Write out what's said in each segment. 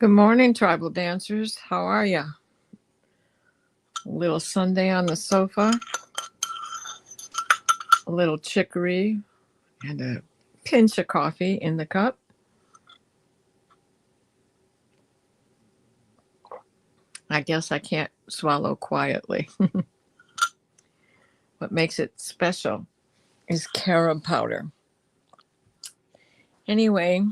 Good morning, tribal dancers. How are ya? A little Sunday on the sofa, a little chicory, and a pinch of coffee in the cup. I guess I can't swallow quietly. What makes it special is carob powder. Anyway,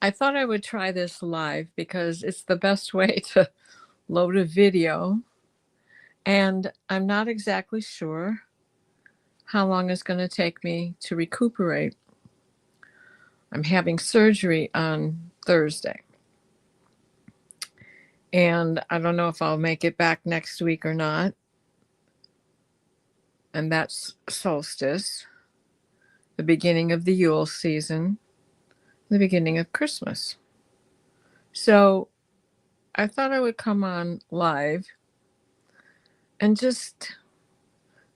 I thought I would try this live because it's the best way to load a video, and I'm not exactly sure how long it's going to take me to recuperate. I'm having surgery on Thursday, and I don't know if I'll make it back next week or not. And that's solstice, the beginning of the Yule season, the beginning of Christmas. So I thought I would come on live and just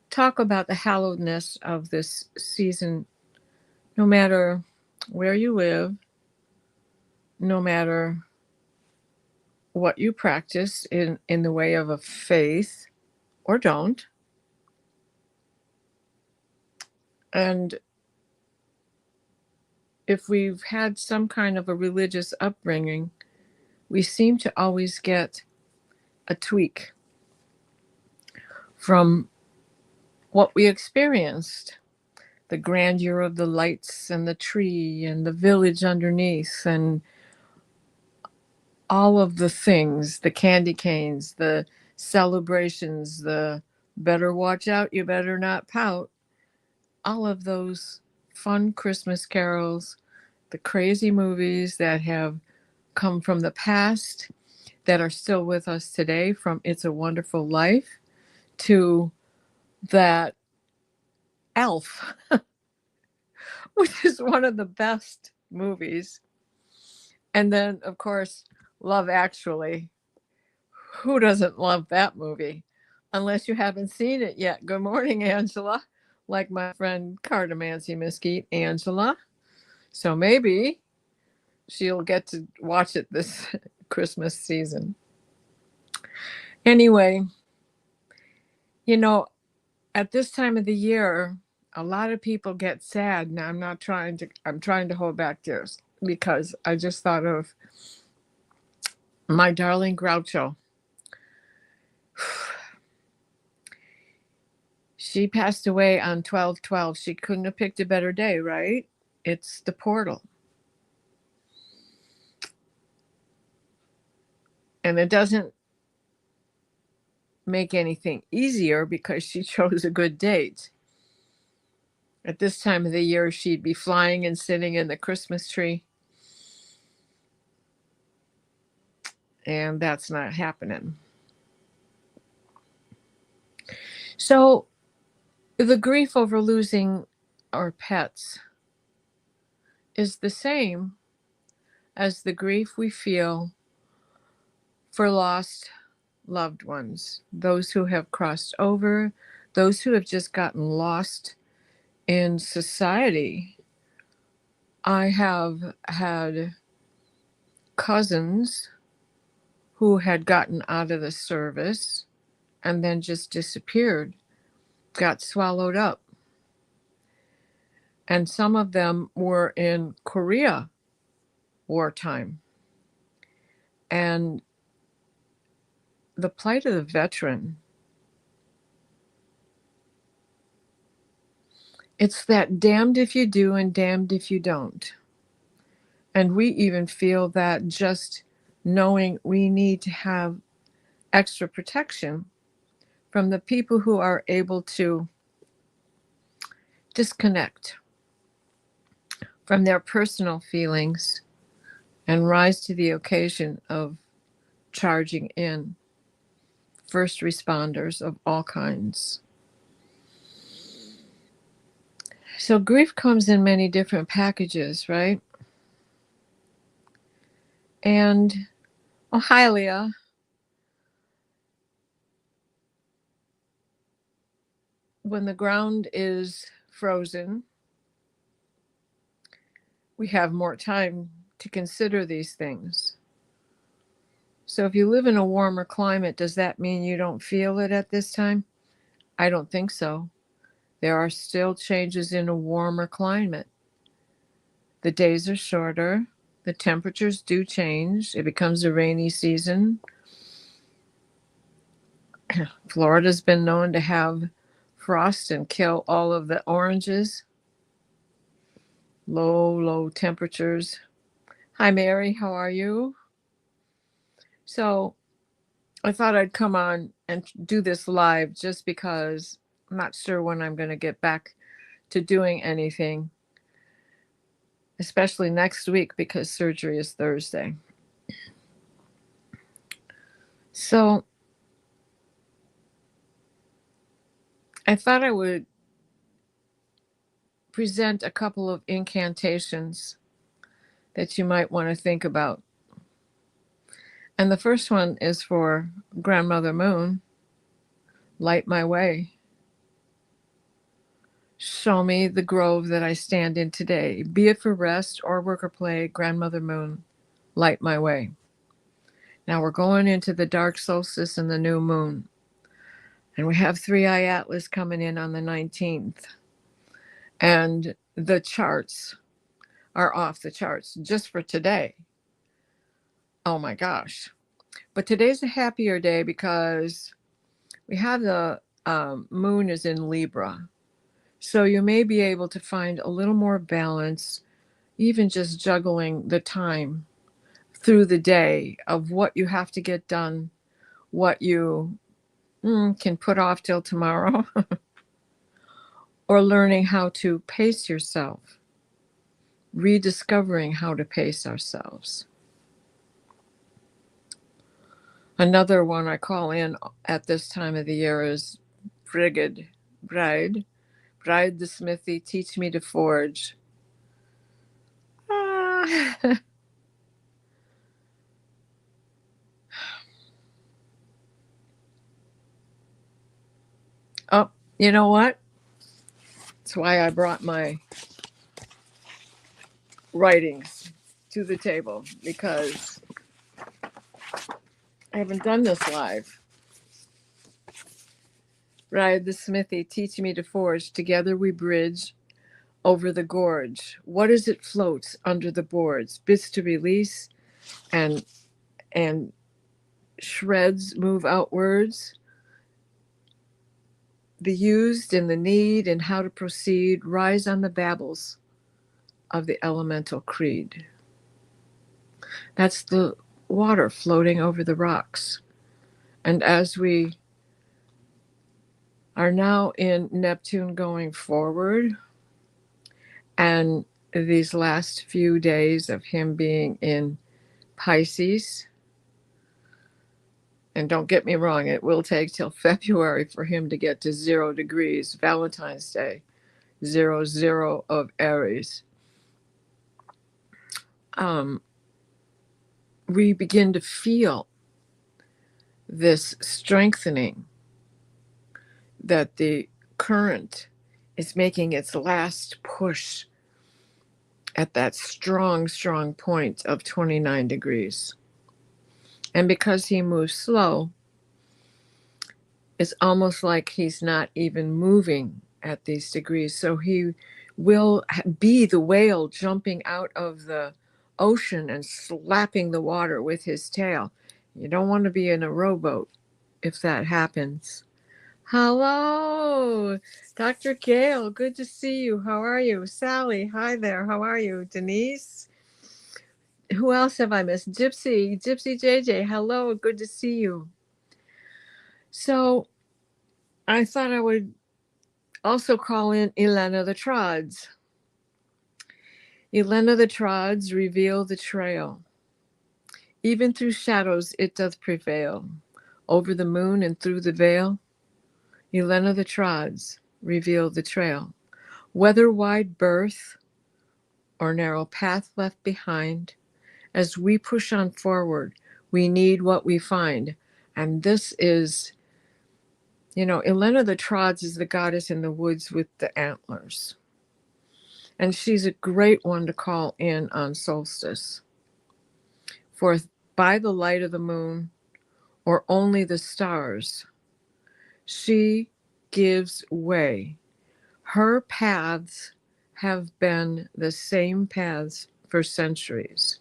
talk about the hallowedness of this season, no matter where you live, no matter what you practice in the way of a faith or don't. And if we've had some kind of a religious upbringing, we seem to always get a tweak from what we experienced, the grandeur of the lights and the tree and the village underneath and all of the things, the candy canes, the celebrations, the better watch out, you better not pout, all of those fun Christmas carols, the crazy movies that have come from the past that are still with us today, from It's a Wonderful Life to that Elf, which is one of the best movies. And then, of course, Love Actually. Who doesn't love that movie? Unless you haven't seen it yet. Good morning, Angela. Like my friend Cardamancy Mesquite, Angela. So maybe she'll get to watch it this Christmas season. Anyway, at this time of the year, a lot of people get sad. Now I'm trying to hold back tears because I just thought of my darling Groucho. She passed away on 12/12. She couldn't have picked a better day, right? It's the portal. And it doesn't make anything easier because she chose a good date. At this time of the year, she'd be flying and sitting in the Christmas tree. And that's not happening. So the grief over losing our pets is the same as the grief we feel for lost loved ones, those who have crossed over, those who have just gotten lost in society. I have had cousins who had gotten out of the service and then just disappeared, got swallowed up. And some of them were in Korea wartime. And the plight of the veteran, it's that damned if you do and damned if you don't. And we even feel that just knowing we need to have extra protection from the people who are able to disconnect from their personal feelings and rise to the occasion of charging in first responders of all kinds. So grief comes in many different packages, right? And Hylia, when the ground is frozen, we have more time to consider these things. So if you live in a warmer climate, does that mean you don't feel it at this time? I don't think so. There are still changes in a warmer climate. The days are shorter. The temperatures do change. It becomes a rainy season. Florida's been known to have frost and kill all of the oranges. Low temperatures. Hi, Mary. How are you? So I thought I'd come on and do this live just because I'm not sure when I'm going to get back to doing anything, especially next week because surgery is Thursday. So I thought I would present a couple of incantations that you might want to think about. And the first one is for Grandmother Moon. Light my way. Show me the grove that I stand in today, be it for rest or work or play. Grandmother Moon, light my way. Now we're going into the dark solstice and the new moon. And we have 3-eye Atlas coming in on the 19th. And the charts are off the charts just for today. Oh my gosh. But today's a happier day because we have the moon is in Libra. So you may be able to find a little more balance, even just juggling the time through the day of what you have to get done, what you can put off till tomorrow, or learning how to pace yourself, rediscovering how to pace ourselves. Another one I call in at this time of the year is Bride the smithy, teach me to forge. Oh, you know what? That's why I brought my writings to the table, because I haven't done this live. Ride the smithy, teach me to forge. Together we bridge over the gorge. What as it floats under the boards? Bits to release and shreds move outwards. The used and the need and how to proceed rise on the babbles of the elemental creed. That's the water floating over the rocks. And as we are now in Neptune going forward, and these last few days of him being in Pisces, and don't get me wrong, it will take till February for him to get to 0 degrees, Valentine's Day, 0 of Aries. We begin to feel this strengthening that the current is making its last push at that strong point of 29 degrees. And because he moves slow, it's almost like he's not even moving at these degrees. So he will be the whale jumping out of the ocean and slapping the water with his tail. You don't want to be in a rowboat if that happens. Hello, Dr. Gail. Good to see you. How are you? Sally, hi there. How are you? Denise? Who else have I missed? Gypsy JJ. Hello, good to see you. So I thought I would also call in Elena the Trods. Elena the Trods reveal the trail. Even through shadows it doth prevail. Over the moon and through the veil, Elena the Trods reveal the trail. Whether wide berth or narrow path left behind, as we push on forward, we need what we find. And this is, Elena the Trods is the goddess in the woods with the antlers. And she's a great one to call in on solstice. For by the light of the moon, or only the stars, she gives way. Her paths have been the same paths for centuries.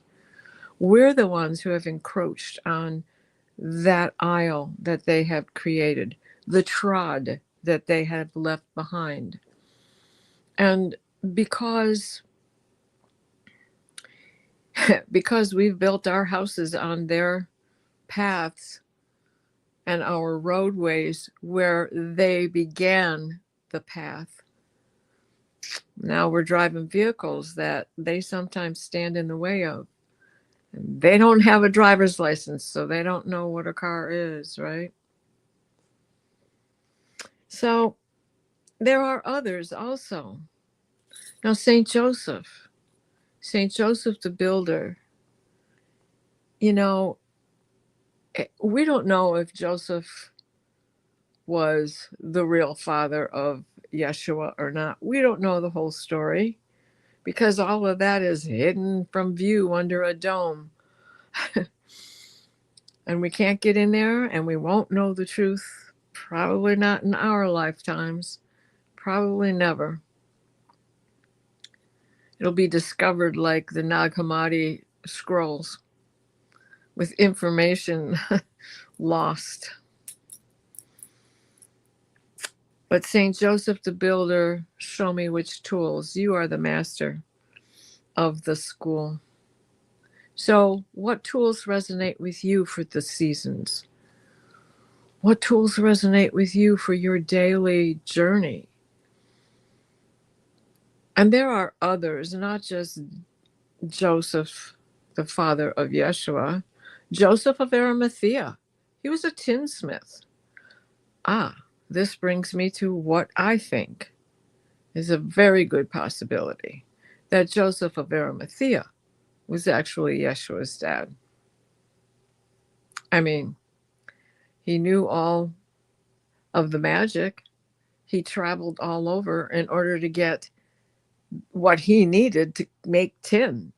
We're the ones who have encroached on that aisle that they have created, the trod that they have left behind. And because we've built our houses on their paths and our roadways where they began the path, now we're driving vehicles that they sometimes stand in the way of. They don't have a driver's license, so they don't know what a car is, right? So there are others also. Now, St. Joseph the Builder, we don't know if Joseph was the real father of Yeshua or not. We don't know the whole story because all of that is hidden from view under a dome. And we can't get in there, and we won't know the truth. Probably not in our lifetimes. Probably never. It'll be discovered like the Nag Hammadi scrolls with information lost. But St. Joseph the Builder, show me which tools. You are the master of the school. So what tools resonate with you for the seasons? What tools resonate with you for your daily journey? And there are others, not just Joseph, the father of Yeshua, Joseph of Arimathea. He was a tinsmith. This brings me to what I think is a very good possibility, that Joseph of Arimathea was actually Yeshua's dad. I mean, he knew all of the magic. He traveled all over in order to get what he needed to make tin.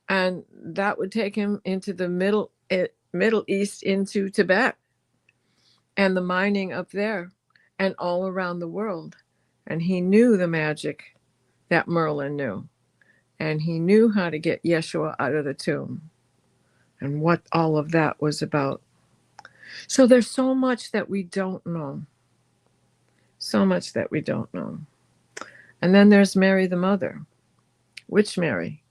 And that would take him into the Middle East, into Tibet, and the mining up there and all around the world. And he knew the magic that Merlin knew. And he knew how to get Yeshua out of the tomb and what all of that was about. So there's so much that we don't know. So much that we don't know. And then there's Mary the mother. Which Mary?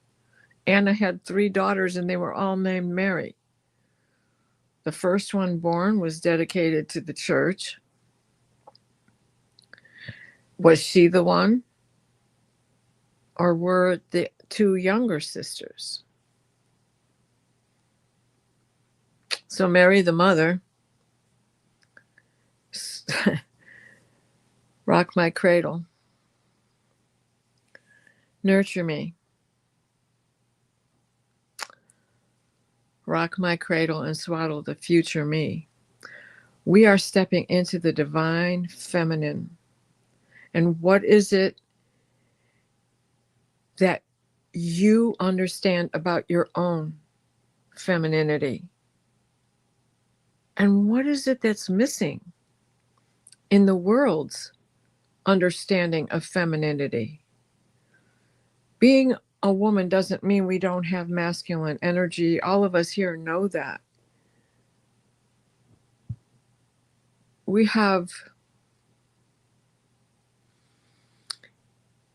Anna had 3 daughters and they were all named Mary. The first one born was dedicated to the church. Was she the one? Or were the 2 younger sisters? So Mary the mother, rock my cradle, nurture me, rock my cradle and swaddle the future me. We are stepping into the divine feminine. And what is it that you understand about your own femininity? And what is it that's missing in the world's understanding of femininity? Being a woman doesn't mean we don't have masculine energy. All of us here know that. We have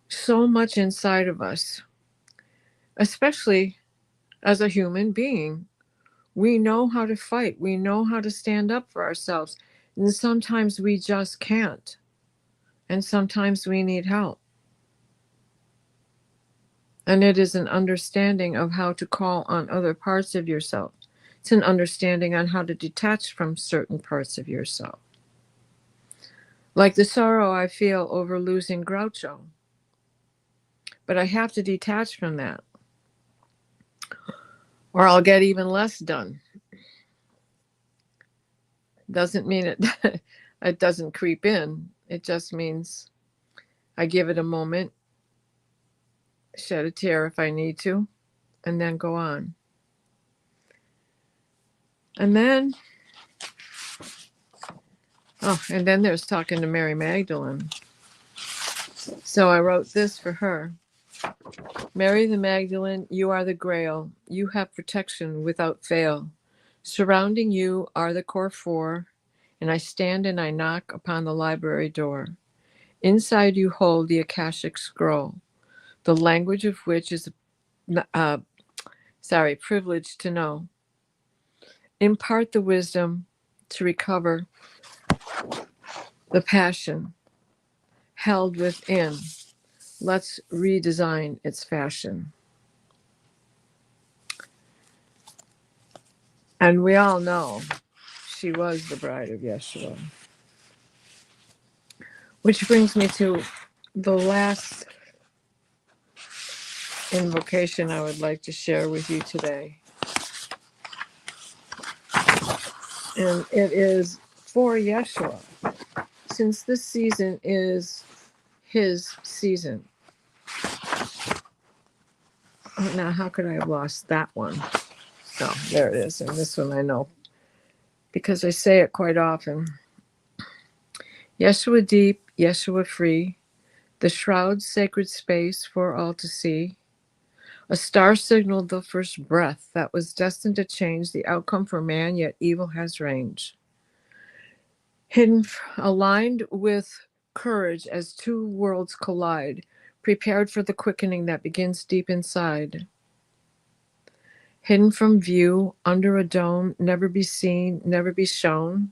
so much inside of us, especially as a human being. We know how to fight. We know how to stand up for ourselves. And sometimes we just can't. And sometimes we need help. And it is an understanding of how to call on other parts of yourself. It's an understanding on how to detach from certain parts of yourself. Like the sorrow I feel over losing Groucho. But I have to detach from that, or I'll get even less done. Doesn't mean it doesn't creep in. It just means I give it a moment, shed a tear if I need to, and then go on. And then, and then there's talking to Mary Magdalene. So I wrote this for her. Mary the Magdalene, you are the grail. You have protection without fail. Surrounding you are the core four, and I stand and I knock upon the library door. Inside you hold the Akashic scroll, the language of which is, privileged to know. Impart the wisdom to recover the passion held within. Let's redesign its fashion. And we all know she was the bride of Yeshua. Which brings me to the last invocation I would like to share with you today. And it is for Yeshua, since this season is his season. Now, how could I have lost that one? Oh, there it is. And this one I know because I say it quite often. Yeshua deep, Yeshua free, the shroud's sacred space for all to see. A star signaled the first breath that was destined to change the outcome for man, yet evil has range. Hidden, aligned with courage as two worlds collide, prepared for the quickening that begins deep inside. Hidden from view, under a dome, never be seen, never be shown.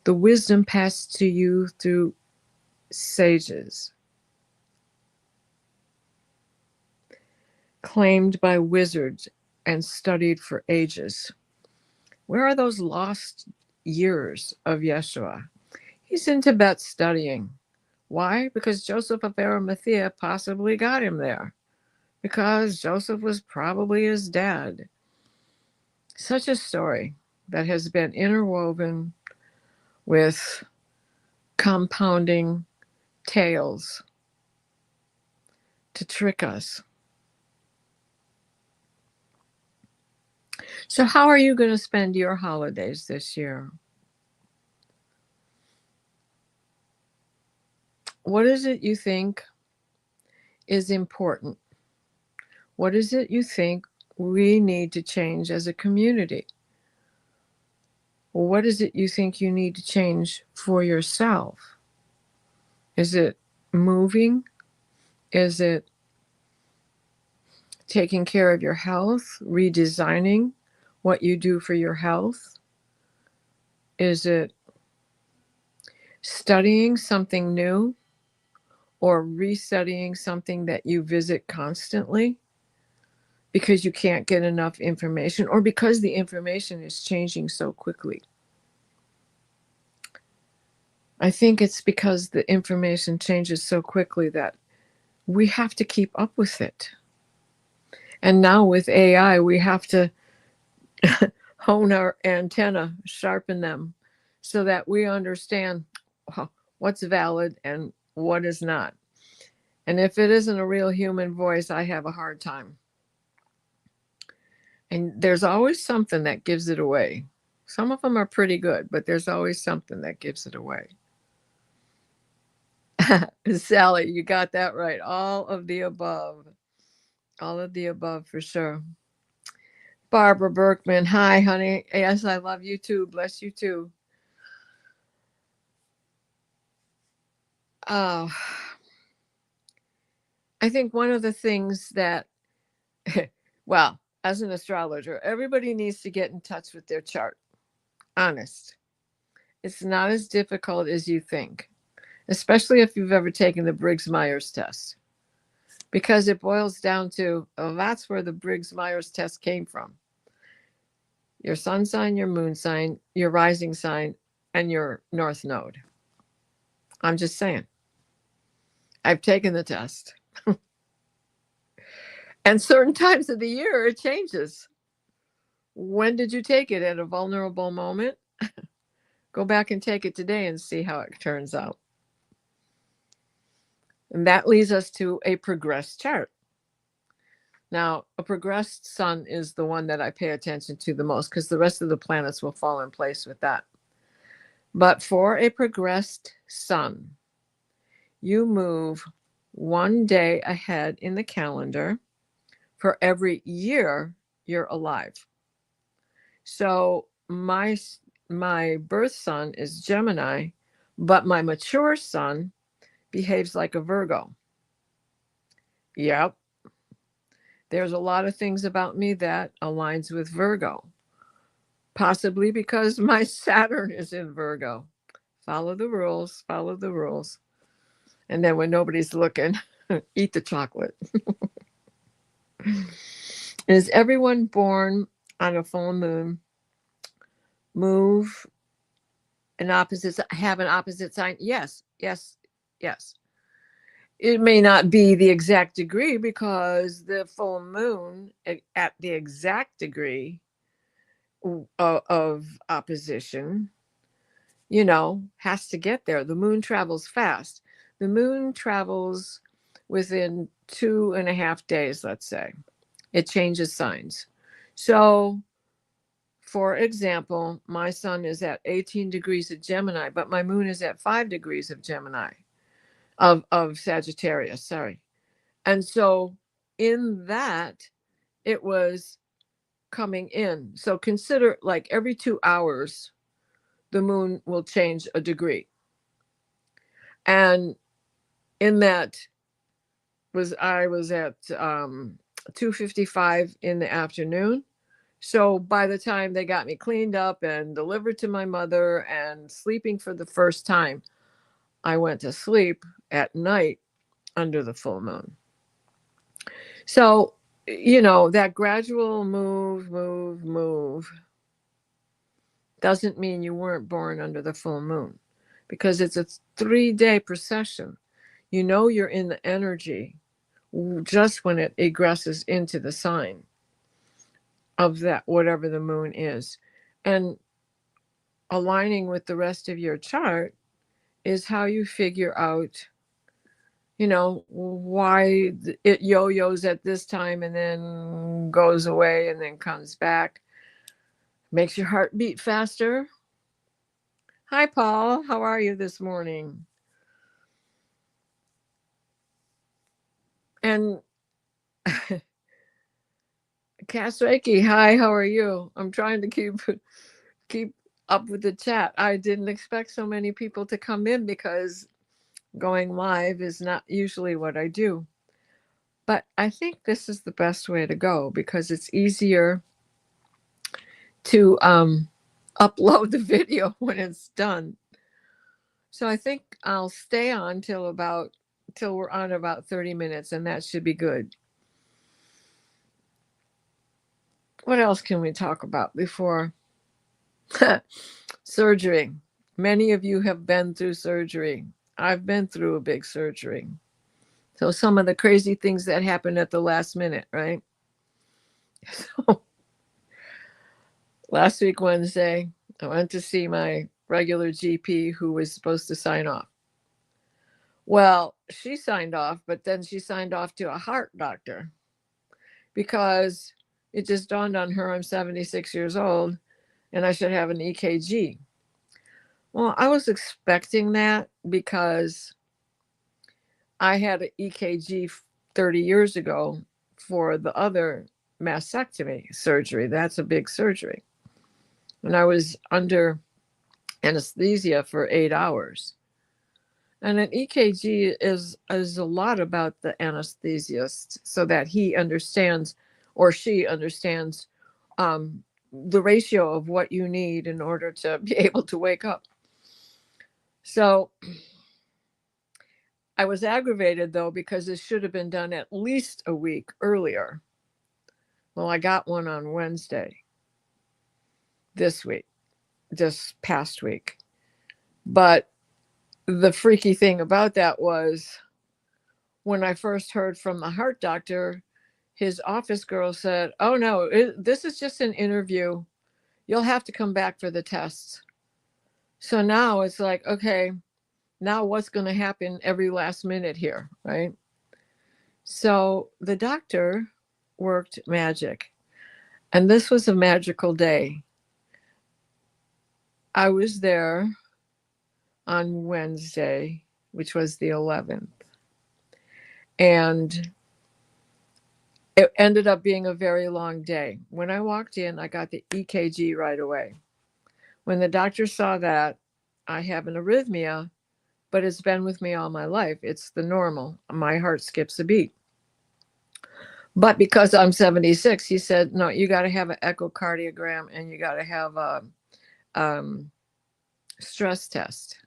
The wisdom passed to you through sages, claimed by wizards and studied for ages. Where are those lost years of Yeshua? He's in Tibet studying. Why? Because Joseph of Arimathea possibly got him there. Because Joseph was probably his dad. Such a story that has been interwoven with compounding tales to trick us. So how are you going to spend your holidays this year? What is it you think is important? What is it you think we need to change as a community? What is it you think you need to change for yourself? Is it moving? Is it taking care of your health, redesigning what you do for your health? Is it studying something new or restudying something that you visit constantly because you can't get enough information or because the information is changing so quickly? I think it's because the information changes so quickly that we have to keep up with it. And now with AI, we have to hone our antenna, sharpen them, so that we understand what's valid and what is not. And if it isn't a real human voice, I have a hard time. And there's always something that gives it away. Some of them are pretty good, but there's always something that gives it away. Sally, you got that right. All of the above. All of the above for sure. Barbara Berkman, hi, honey. Yes, I love you too. Bless you too. I think one of the things that, well, as an astrologer, everybody needs to get in touch with their chart. Honest. It's not as difficult as you think, especially if you've ever taken the Briggs-Myers test, because it boils down to, that's where the Briggs-Myers test came from. Your sun sign, your moon sign, your rising sign, and your north node. I'm just saying. I've taken the test. And certain times of the year, it changes. When did you take it? At a vulnerable moment? Go back and take it today and see how it turns out. And that leads us to a progressed chart. Now, a progressed sun is the one that I pay attention to the most because the rest of the planets will fall in place with that. But for a progressed sun, you move one day ahead in the calendar for every year you're alive. So my birth sun is Gemini, but my mature sun behaves like a Virgo. Yep. There's a lot of things about me that aligns with Virgo. Possibly because my Saturn is in Virgo. Follow the rules, follow the rules. And then when nobody's looking, eat the chocolate. Is everyone born on a full moon? Move an opposite, have an opposite sign? Yes, yes, yes. It may not be the exact degree because the full moon at the exact degree of opposition, has to get there. The moon travels fast. The moon travels within 2.5 days, let's say. It changes signs. So, for example, my sun is at 18 degrees of Gemini, but my moon is at 5 degrees of Gemini, of Sagittarius, sorry. And so in that, it was coming in. So consider like every 2 hours, the moon will change a degree. And in that I was at 2:55 in the afternoon. So by the time they got me cleaned up and delivered to my mother and sleeping for the first time, I went to sleep at night under the full moon. So, that gradual move doesn't mean you weren't born under the full moon, because it's a 3-day procession. You're in the energy just when it egresses into the sign of that, whatever the moon is. And aligning with the rest of your chart is how you figure out, why it yo-yos at this time and then goes away and then comes back. Makes your heart beat faster. Hi, Paul. How are you this morning? And Cass Reiki, hi, how are you? I'm trying to keep up with the chat. I didn't expect so many people to come in because going live is not usually what I do. But I think this is the best way to go because it's easier to upload the video when it's done. So I think I'll stay on till we're on about 30 minutes, and that should be good. What else can we talk about before surgery? Many of you have been through surgery. I've been through a big surgery. So some of the crazy things that happened at the last minute, right? So last week, Wednesday, I went to see my regular GP who was supposed to sign off. Well, she signed off, but then she signed off to a heart doctor because it just dawned on her I'm 76 years old and I should have an EKG. Well, I was expecting that because I had an EKG 30 years ago for the other mastectomy surgery. That's a big surgery. And I was under anesthesia for 8 hours. And an EKG is a lot about the anesthesiast so that he understands or she understands the ratio of what you need in order to be able to wake up. So I was aggravated, though, because it should have been done at least a week earlier. Well, I got one on Wednesday this past week. But the freaky thing about that was when I first heard from the heart doctor, his office girl said, "Oh, no, this is just an interview. You'll have to come back for the tests." So now it's like, okay, now what's going to happen every last minute here, right? So the doctor worked magic. And this was a magical day. I was there on Wednesday, which was the 11th. And it ended up being a very long day. When I walked in, I got the EKG right away. When the doctor saw that, I have an arrhythmia, but it's been with me all my life. It's the normal. My heart skips a beat. But because I'm 76, he said, no, you got to have an echocardiogram and you got to have a stress test.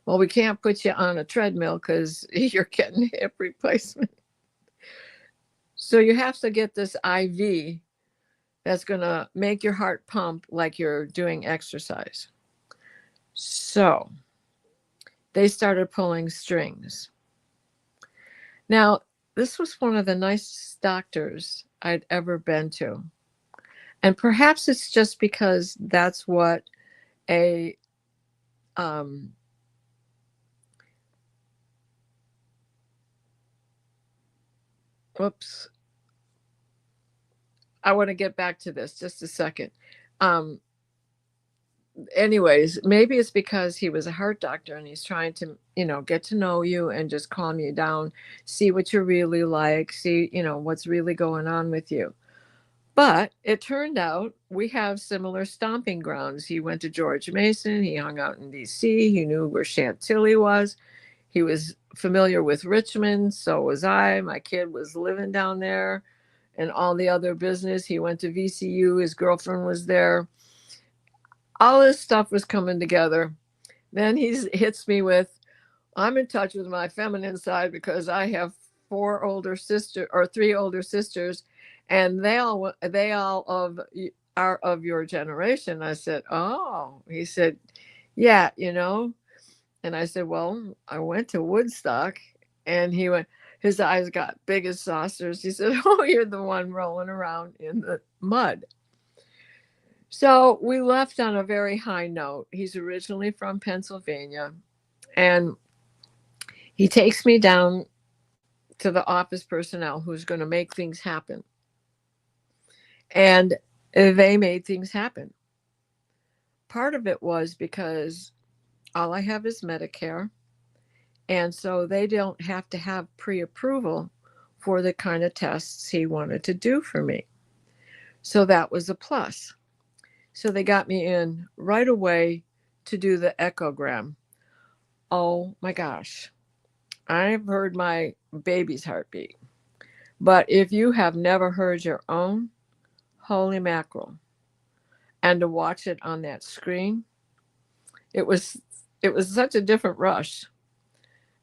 Well, we can't put you on a treadmill because you're getting hip replacement. So you have to get this IV that's going to make your heart pump like you're doing exercise. So they started pulling strings. Now, this was one of the nicest doctors I'd ever been to. And perhaps it's just because that's what a whoops. I want to get back to this just a second. Anyways, maybe it's because he was a heart doctor and he's trying to, get to know you and just calm you down, see what you're really like, see, what's really going on with you. But it turned out we have similar stomping grounds. He went to George Mason. He hung out in D.C. He knew where Chantilly was. He was familiar with Richmond. So was I. My kid was living down there and all the other business. He went to VCU. His girlfriend was there. All this stuff was coming together. Then he hits me with, I'm in touch with my feminine side because I have three older sisters, and they all are of your generation. I said, oh. He said, yeah, And I said, well, I went to Woodstock. And he went, his eyes got big as saucers. He said, oh, you're the one rolling around in the mud. So we left on a very high note. He's originally from Pennsylvania, and he takes me down to the office personnel who's going to make things happen. And they made things happen. Part of it was because all I have is Medicare, and so they don't have to have pre-approval for the kind of tests he wanted to do for me. So that was a plus. So they got me in right away to do the echogram. Oh my gosh. I've heard my baby's heartbeat. But if you have never heard your own, holy mackerel. And to watch it on that screen, it was such a different rush.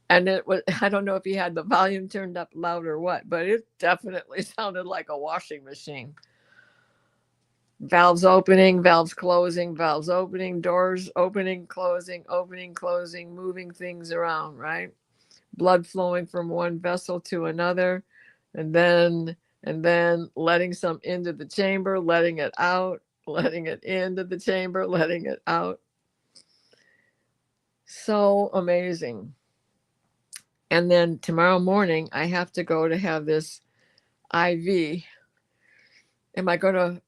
And it was, I don't know if he had the volume turned up loud or what, but it definitely sounded like a washing machine. Valves opening, valves closing, valves opening, doors opening, closing, moving things around, right? Blood flowing from one vessel to another, and then letting some into the chamber, letting it out, letting it into the chamber, letting it out. So amazing. And then tomorrow morning, I have to go to have this IV. Am I going to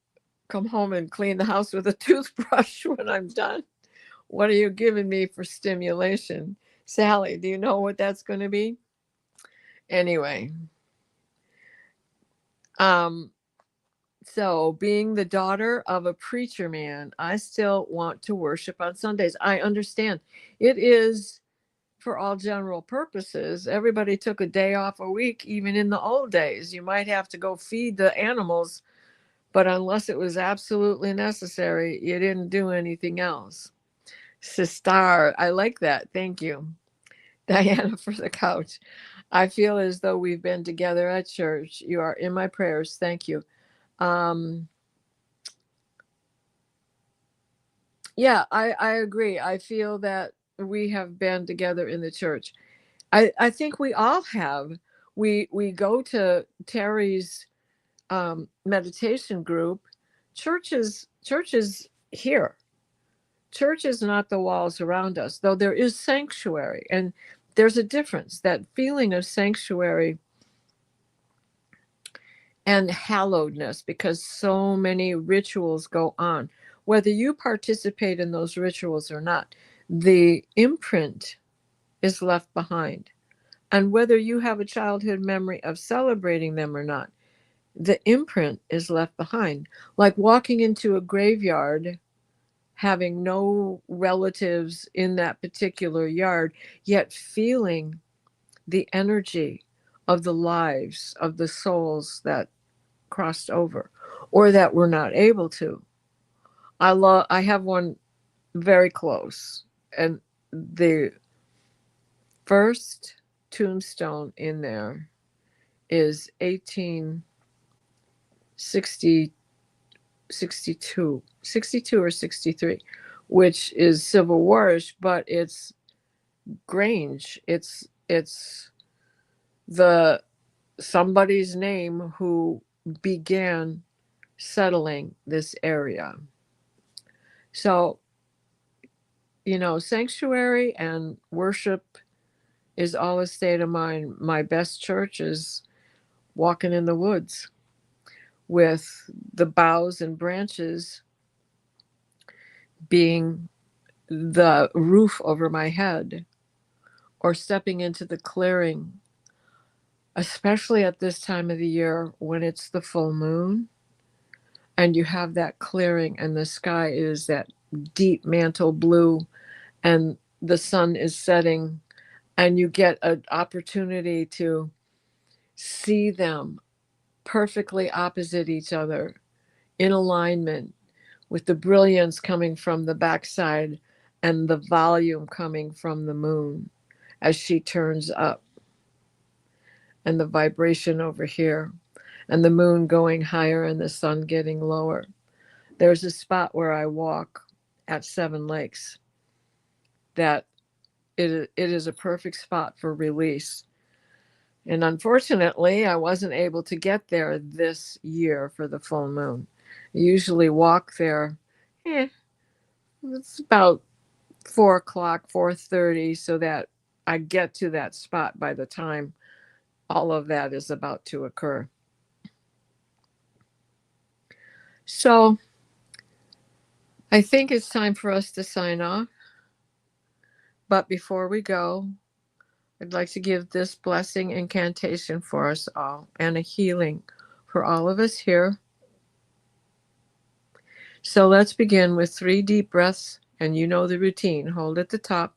come home and clean the house with a toothbrush when I'm done? What are you giving me for stimulation? Sally, do you know what that's going to be? Anyway. So being the daughter of a preacher man, I still want to worship on Sundays. I understand. It is for all general purposes. Everybody took a day off a week, even in the old days. You might have to go feed the animals, but unless it was absolutely necessary, you didn't do anything else. Sister, I like that. Thank you, Diana, for the couch. I feel as though we've been together at church. You are in my prayers. Thank you. Yeah, I agree. I feel that we have been together in the church. I think we all have. We go to Terry's meditation group. Church is here. Church is not the walls around us, though there is sanctuary, and there's a difference. That feeling of sanctuary and hallowedness, because so many rituals go on. Whether you participate in those rituals or not, the imprint is left behind. And whether you have a childhood memory of celebrating them or not, the imprint is left behind. Like walking into a graveyard, having no relatives in that particular yard, yet feeling the energy of the lives of the souls that crossed over or that were not able to. I have one very close, and the first tombstone in there is 1860 62 or 63, which is Civil Warish, but it's Grange. It's the somebody's name who began settling this area. So, sanctuary and worship is all a state of mind. My best church is walking in the woods with the boughs and branches being the roof over my head, or stepping into the clearing, especially at this time of the year when it's the full moon and you have that clearing and the sky is that deep mantle blue and the sun is setting, and you get an opportunity to see them perfectly opposite each other in alignment, with the brilliance coming from the backside and the volume coming from the moon as she turns up, and the vibration over here, and the moon going higher and the sun getting lower. There's a spot where I walk at Seven Lakes that it is a perfect spot for release. And unfortunately, I wasn't able to get there this year for the full moon. I usually walk there, it's about 4:00, 4:30, so that I get to that spot by the time all of that is about to occur. So I think it's time for us to sign off. But before we go, I'd like to give this blessing incantation for us all and a healing for all of us here. So let's begin with 3 deep breaths, and you know the routine. Hold at the top.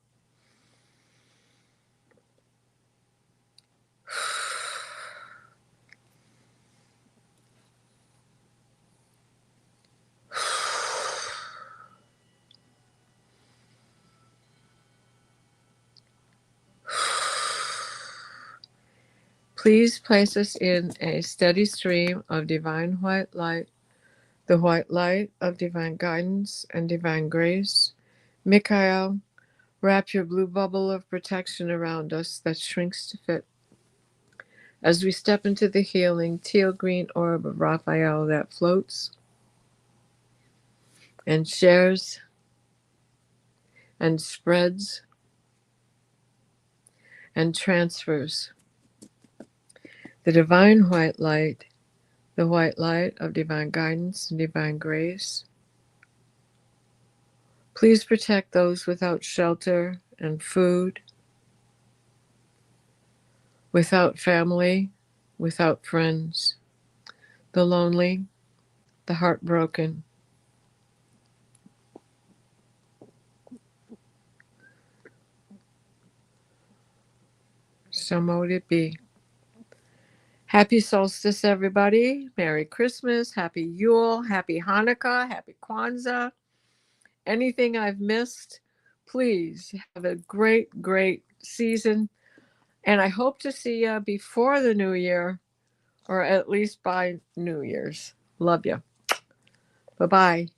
Please place us in a steady stream of divine white light, the white light of divine guidance and divine grace. Michael, wrap your blue bubble of protection around us that shrinks to fit. As we step into the healing teal green orb of Raphael that floats and shares and spreads and transfers the divine white light, the white light of divine guidance and divine grace. Please protect those without shelter and food, without family, without friends, the lonely, the heartbroken. So mote it be. Happy solstice, everybody. Merry Christmas, Happy Yule, Happy Hanukkah, Happy Kwanzaa. Anything I've missed, please have a great, great season. And I hope to see you before the new year, or at least by New Year's. Love you. Bye-bye.